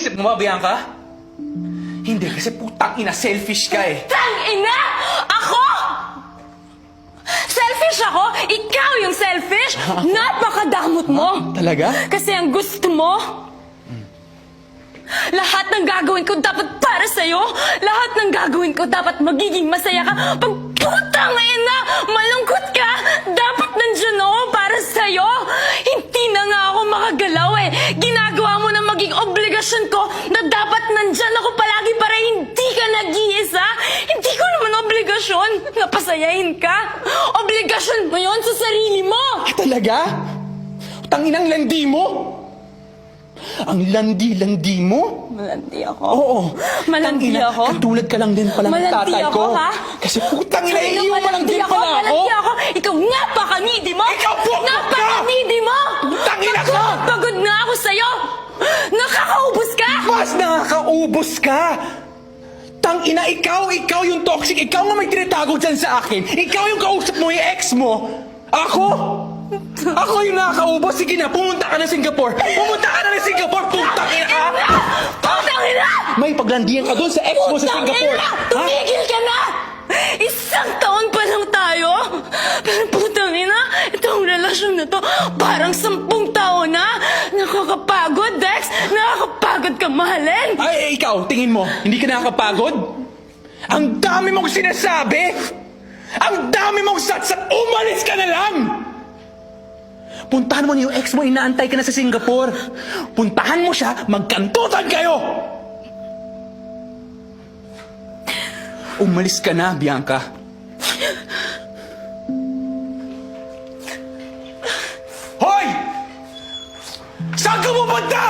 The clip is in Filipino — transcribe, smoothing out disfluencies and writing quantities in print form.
Iniisip mo ba, Bianca? Hindi, kasi putang ina, selfish ka eh. Tangina! Ako? Selfish ako? Ikaw yung selfish? Napakadamot mo! Talaga? Kasi ang gusto mo, lahat ng gagawin ko dapat para sa'yo. Lahat ng gagawin ko dapat magiging masaya ka. Pag putang ina, malungkot ka, dapat nandyan ako para sa'yo. Hindi na nga ako makagalaw eh. Ginagawa mo na maging obligasyon ko na dapat nandyan ako palagi para hindi ka nag-iisa. Hindi ko naman obligasyon na pasayahin ka. Obligasyon mo yon sa sarili mo. Talaga? Tanginang landi mo? Ang landi-landi mo? Malandi ako. Oo. Malandi Tangina, ako? katulad ka lang din pala ng Malandi tatay ako, ko. ha? Kasi putang ina, Malandi iiwan mo lang din pala ako. Malandi ako. Ikaw napaka-needy mo. Ikaw po! Napaka-needy mo. Putang ina ka! Pagod na ako sa'yo. Nakakaubos ka. Mas nakakaubos ka! Tangina, ikaw yung toxic. Ikaw nga may tinatago dyan sa akin. Ikaw yung kausap mo, yung ex mo. Ako? Ako yung nakakaubos. Sige na, pumunta ka na Singapore. Pumunta ka na ng Singapore, putang ina ka! Putang ina! May paglandian ka doon sa ex mo sa Putang Singapore. ina! Tumigil ka na! Isang taon pa lang tayo. Pero putang ina, itong relasyon na to, parang 10 taon na. Nakakapagod, Dex. Nakakapagod ka mahalin. Ay, ikaw, tingin mo, hindi ka nakakapagod? Ang dami mong sinasabi! Ang dami mong satsat! Umalis ka na lang! Puntahan mo na yung ex mo, inaantay ka na sa Singapore. Puntahan mo siya, magkantutan kayo! Umalis ka na, Bianca. Hoy! Saan ka pupunta?